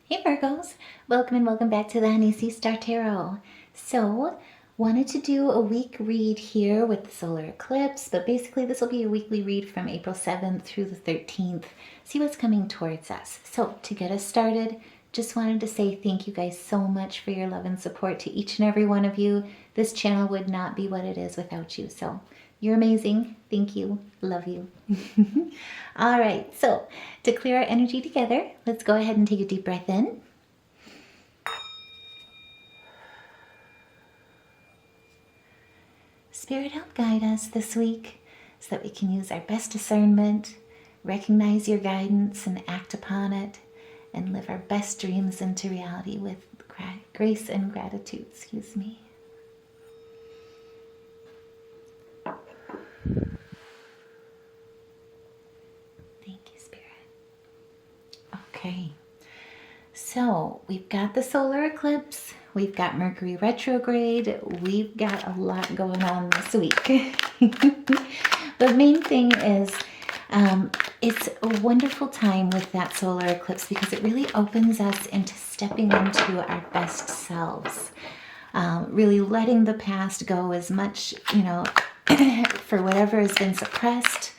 Hey Virgos, welcome and welcome back to the Honey Sea Star Tarot. So, wanted to do a week read here with the solar eclipse, but basically this will be a weekly read from April 7th through the 13th. See what's coming towards us. So, to get us started, just wanted to say thank you guys so much for your love and support to each and every one of you. This channel would not be what it is without you. So, you're amazing. Thank you. Love you. All right, so to clear our energy together, let's go ahead and take a deep breath in. Spirit, help guide us this week so that we can use our best discernment, recognize your guidance and act upon it, and live our best dreams into reality with grace and gratitude. Excuse me. Okay, so we've got the solar eclipse, we've got Mercury retrograde, we've got a lot going on this week. The main thing is it's a wonderful time with that solar eclipse because it really opens us into stepping into our best selves. Really letting the past go as much, for whatever has been suppressed.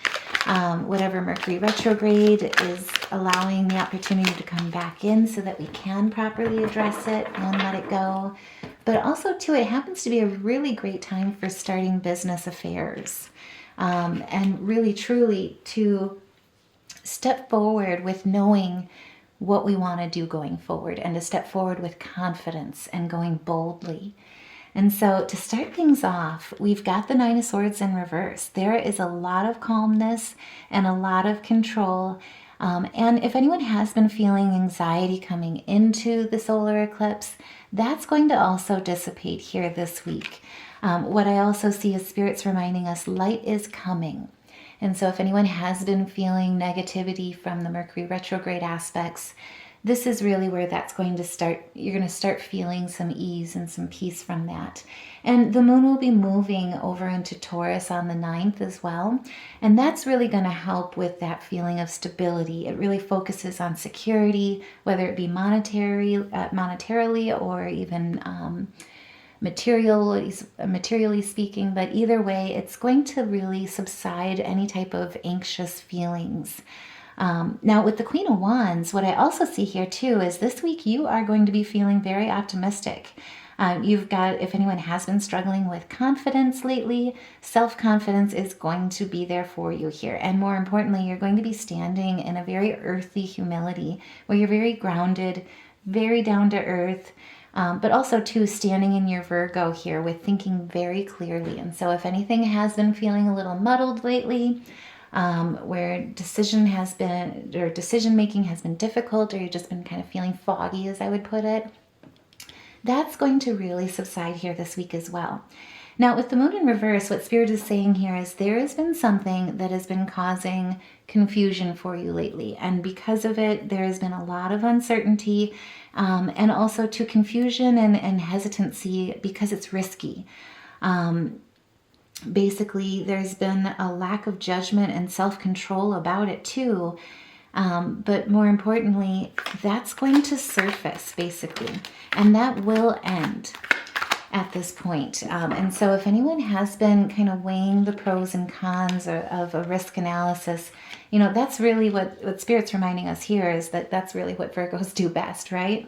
Whatever Mercury retrograde is allowing the opportunity to come back in so that we can properly address it and let it go. But also, too, it happens to be a really great time for starting business affairs. And really, truly, to step forward with knowing what we want to do going forward and to step forward with confidence and going boldly. And so to start things off, we've got the Nine of Swords in reverse. There is a lot of calmness and a lot of control. And if anyone has been feeling anxiety coming into the solar eclipse, that's going to also dissipate here this week. What I also see is spirits reminding us light is coming. And so if anyone has been feeling negativity from the Mercury retrograde aspects, this is really where that's going to start. You're going to start feeling some ease and some peace from that. And the moon will be moving over into Taurus on the 9th as well. And that's really going to help with that feeling of stability. It really focuses on security, whether it be monetarily or even materially speaking. But either way, it's going to really subside any type of anxious feelings. Now with the Queen of Wands, what I also see here too is this week you are going to be feeling very optimistic. You've got, if anyone has been struggling with confidence lately, self-confidence is going to be there for you here. And more importantly, you're going to be standing in a very earthy humility where you're very grounded, very down to earth, but also too standing in your Virgo here with thinking very clearly. And so if anything has been feeling a little muddled lately, where decision making has been difficult, or you've just been kind of feeling foggy, as I would put it, that's going to really subside here this week as well. Now with the moon in reverse, what Spirit is saying here is there has been something that has been causing confusion for you lately, and because of it there has been a lot of uncertainty, and also to confusion and hesitancy because it's risky. Basically, there's been a lack of judgment and self-control about it too. But more importantly, that's going to surface basically, and that will end at this point. And so if anyone has been kind of weighing the pros and cons of a risk analysis, that's really what Spirit's reminding us here is that that's really what Virgos do best, right?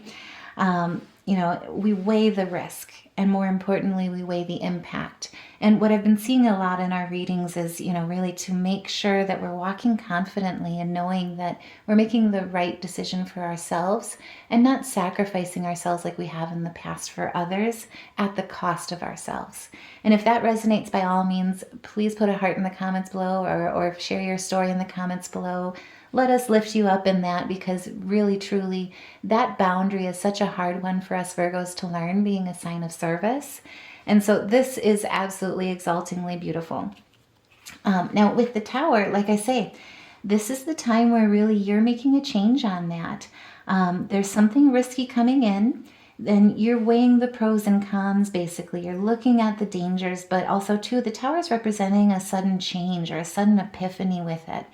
We weigh the risk, and more importantly, we weigh the impact. And what I've been seeing a lot in our readings is, really to make sure that we're walking confidently and knowing that we're making the right decision for ourselves and not sacrificing ourselves like we have in the past for others at the cost of ourselves. And if that resonates, by all means, please put a heart in the comments below or share your story in the comments below. Let us lift you up in that, because really, truly, that boundary is such a hard one for us Virgos to learn, being a sign of service. And so this is absolutely exaltingly beautiful. Now with the Tower, like I say, this is the time where really you're making a change on that. There's something risky coming in. Then you're weighing the pros and cons, basically. You're looking at the dangers, but also too, the Tower is representing a sudden change or a sudden epiphany with it.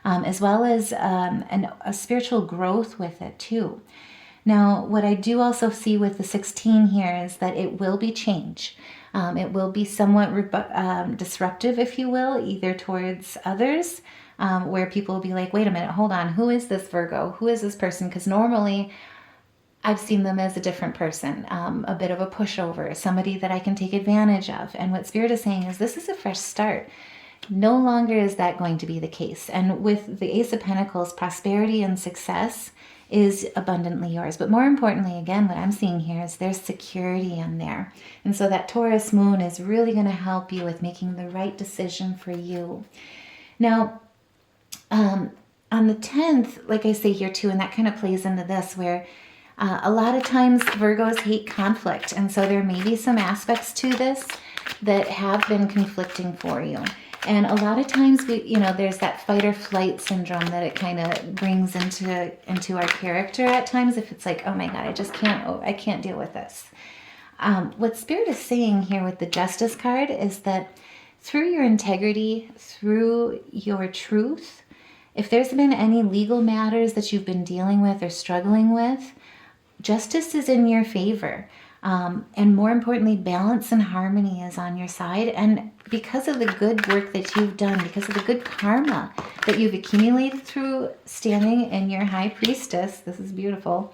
As well as a spiritual growth with it too. Now, what I do also see with the 16 here is that it will be change. It will be somewhat disruptive, if you will, either towards others, where people will be like, wait a minute, hold on, who is this Virgo? Who is this person? Because normally I've seen them as a different person, a bit of a pushover, somebody that I can take advantage of. And what Spirit is saying is this is a fresh start. No longer is that going to be the case. And with the Ace of Pentacles, prosperity and success is abundantly yours. But more importantly, again, what I'm seeing here is there's security in there. And so that Taurus moon is really going to help you with making the right decision for you. Now, on the 10th, like I say here too, and that kind of plays into this, where a lot of times Virgos hate conflict. And so there may be some aspects to this that have been conflicting for you. And a lot of times there's that fight or flight syndrome that it kind of brings into our character at times. If it's like, oh my God, I can't deal with this. What Spirit is saying here with the Justice card is that through your integrity, through your truth, if there's been any legal matters that you've been dealing with or struggling with, justice is in your favor. And more importantly, balance and harmony is on your side. And because of the good work that you've done, because of the good karma that you've accumulated through standing in your high priestess, this is beautiful,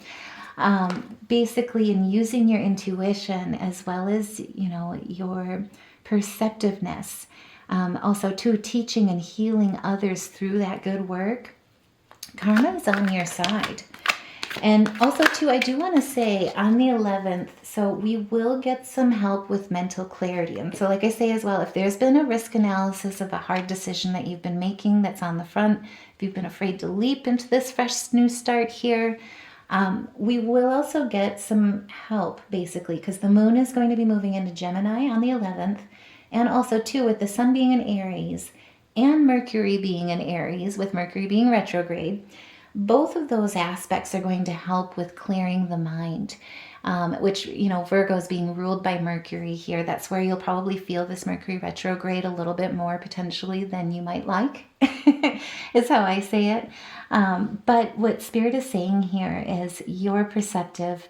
basically in using your intuition as well as, your perceptiveness, also too, teaching and healing others through that good work, karma is on your side. And also, too, I do want to say on the 11th, so we will get some help with mental clarity. And so like I say as well, if there's been a risk analysis of a hard decision that you've been making that's on the front, if you've been afraid to leap into this fresh new start here, we will also get some help, basically, because the moon is going to be moving into Gemini on the 11th. And also, too, with the sun being in Aries and Mercury being in Aries, with Mercury being retrograde, both of those aspects are going to help with clearing the mind, which, Virgo is being ruled by Mercury here. That's where you'll probably feel this Mercury retrograde a little bit more potentially than you might like, is how I say it. But what Spirit is saying here is you're perceptive.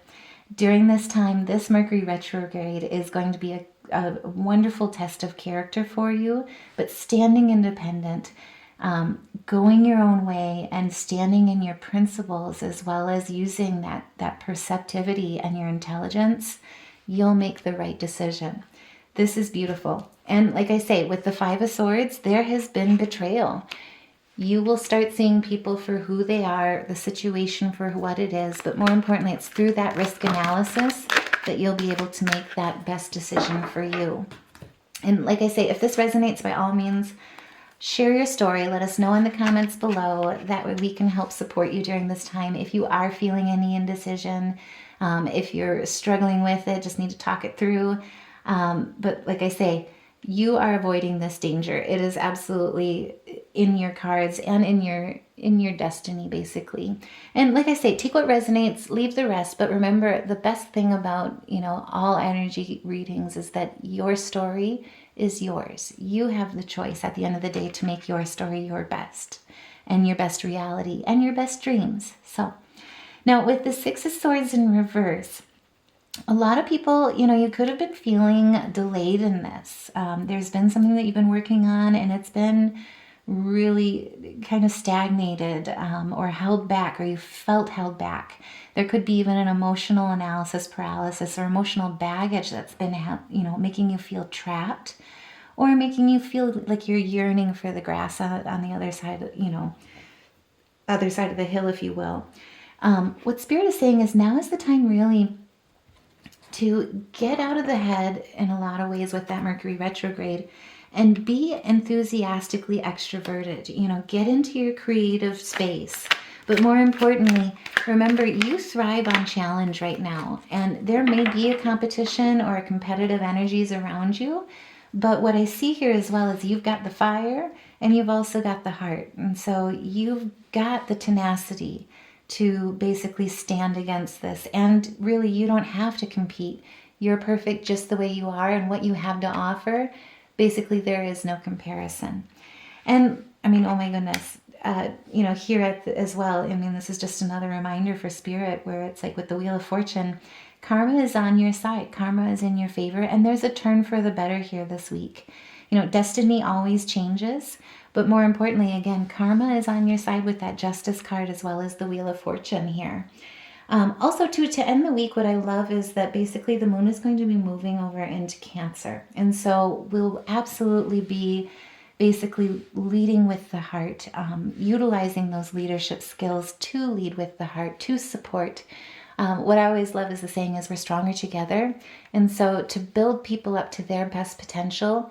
During this time, this Mercury retrograde is going to be a wonderful test of character for you, but standing independent, going your own way and standing in your principles, as well as using that perceptivity and your intelligence, you'll make the right decision. This is beautiful. And like I say, with the Five of Swords, there has been betrayal. You will start seeing people for who they are, the situation for what it is, but more importantly, it's through that risk analysis that you'll be able to make that best decision for you. And like I say, if this resonates, by all means, share your story. Let us know in the comments below. That way we can help support you during this time. If you are feeling any indecision, if you're struggling with it, just need to talk it through. But like I say, you are avoiding this danger. It is absolutely in your cards and in your destiny, basically. And like I say, take what resonates, leave the rest. But remember, the best thing about, all energy readings is that your story is yours. You have the choice at the end of the day to make your story your best and your best reality and your best dreams. So now with the Six of Swords in reverse, a lot of people, you could have been feeling delayed in this. There's been something that you've been working on and it's been really kind of stagnated or held back, or you felt held back. There could be even an emotional analysis paralysis or emotional baggage that's been, making you feel trapped, or making you feel like you're yearning for the grass on the other side, other side of the hill, if you will. What Spirit is saying is now is the time really to get out of the head in a lot of ways with that Mercury retrograde and be enthusiastically extroverted. Get into your creative space. But more importantly, remember, you thrive on challenge right now. And there may be a competition or competitive energies around you. But what I see here as well is you've got the fire and you've also got the heart. And so you've got the tenacity to basically stand against this. And really, you don't have to compete. You're perfect just the way you are, and what you have to offer, basically there is no comparison. And I mean, oh my goodness, here as well, I mean, this is just another reminder for Spirit, where it's like with the Wheel of Fortune, karma is on your side. Karma is in your favor, and there's a turn for the better here this week. Destiny always changes, but more importantly, again, karma is on your side with that Justice card as well as the Wheel of Fortune here. Also, too, to end the week, what I love is that basically the moon is going to be moving over into Cancer. And so we'll absolutely be basically leading with the heart, utilizing those leadership skills to lead with the heart, to support. What I always love is the saying is we're stronger together. And so to build people up to their best potential,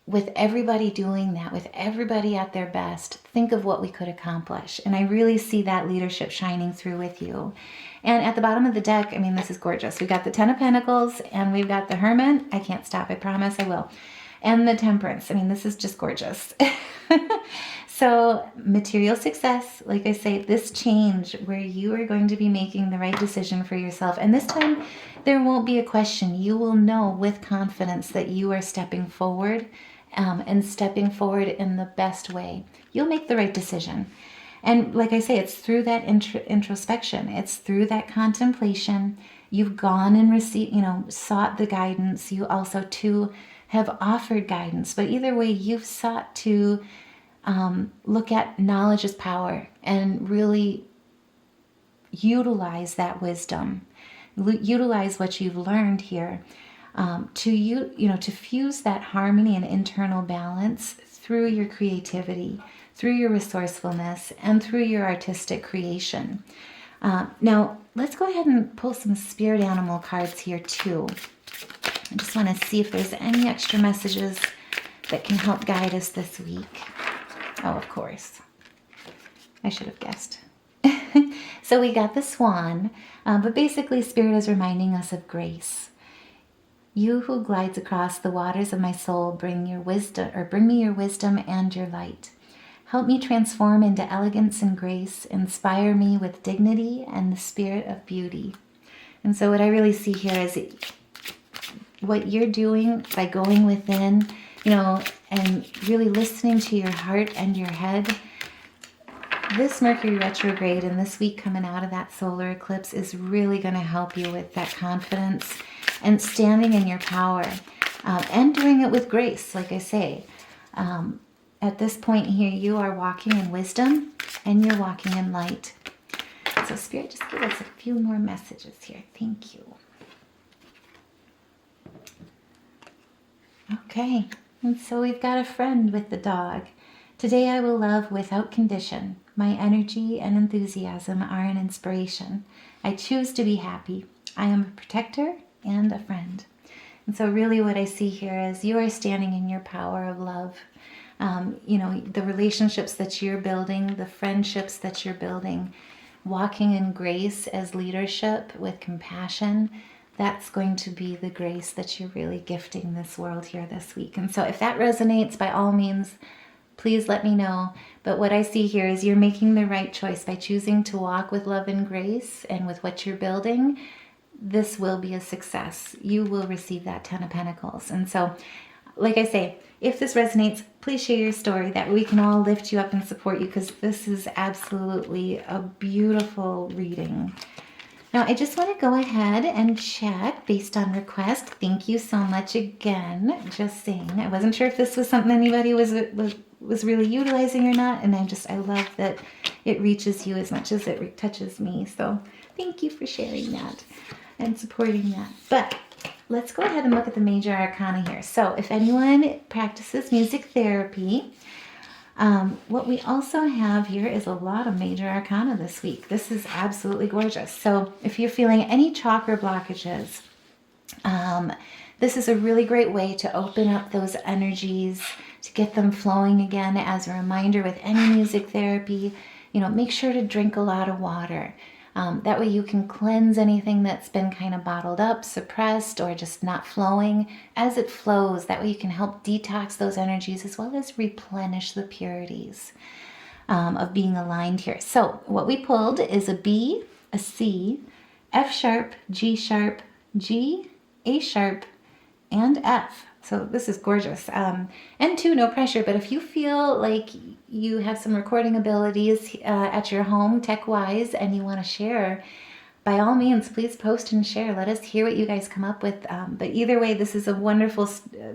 with everybody doing that, with everybody at their best, think of what we could accomplish. And I really see that leadership shining through with you. And at the bottom of the deck, I mean, this is gorgeous. We've got the Ten of Pentacles and we've got the Hermit. I can't stop, I promise I will. And the Temperance. I mean, this is just gorgeous. So material success, like I say, this change where you are going to be making the right decision for yourself. And this time there won't be a question. You will know with confidence that you are stepping forward and stepping forward in the best way. You'll make the right decision. And like I say, it's through that introspection. It's through that contemplation. You've gone and received, sought the guidance. You also too have offered guidance. But either way, you've sought to look at knowledge as power and really utilize that wisdom. Utilize what you've learned here to fuse that harmony and internal balance through your creativity, through your resourcefulness, and through your artistic creation. Now, let's go ahead and pull some spirit animal cards here too. I just want to see if there's any extra messages that can help guide us this week. Oh, of course. I should have guessed. So we got the Swan, but basically Spirit is reminding us of grace. You who glides across the waters of my soul, bring me your wisdom and your light. Help me transform into elegance and grace. Inspire me with dignity and the spirit of beauty. And so what I really see here is what you're doing by going within, and really listening to your heart and your head. This Mercury retrograde and this week coming out of that solar eclipse is really going to help you with that confidence and standing in your power and doing it with grace, like I say. At this point here, you are walking in wisdom and you're walking in light. So Spirit, just give us a few more messages here. Thank you. Okay, and so we've got a friend with the dog. Today I will love without condition. My energy and enthusiasm are an inspiration. I choose to be happy. I am a protector and a friend. And so really what I see here is you are standing in your power of love. The relationships that you're building, the friendships that you're building, walking in grace as leadership with compassion, that's going to be the grace that you're really gifting this world here this week. And so if that resonates, by all means, please let me know. But what I see here is you're making the right choice by choosing to walk with love and grace, and with what you're building, this will be a success. You will receive that Ten of Pentacles. And so, like I say, if this resonates, please share your story. That we can all lift you up and support you, because this is absolutely a beautiful reading. Now, I just want to go ahead and check based on request. Thank you so much again. Just saying, I wasn't sure if this was something anybody was really utilizing or not, and I love that it reaches you as much as it touches me. So thank you for sharing that and supporting that. But let's go ahead and look at the major arcana here. So if anyone practices music therapy, what we also have here is a lot of major arcana this week. This is absolutely gorgeous. So if you're feeling any chakra blockages, this is a really great way to open up those energies, to get them flowing again. As a reminder, with any music therapy, make sure to drink a lot of water. That way you can cleanse anything that's been kind of bottled up, suppressed, or just not flowing. As it flows, that way you can help detox those energies as well as replenish the purities of being aligned here. So what we pulled is a B, a C, F sharp, G, A sharp, and F. So this is gorgeous. And two, no pressure, but if you feel like you have some recording abilities at your home, tech-wise, and you want to share, by all means, please post and share. Let us hear what you guys come up with. But either way, this is a wonderful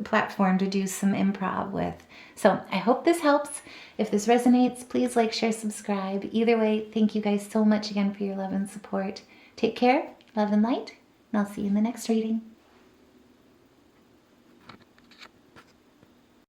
platform to do some improv with. So I hope this helps. If this resonates, please like, share, subscribe. Either way, thank you guys so much again for your love and support. Take care, love and light, and I'll see you in the next reading.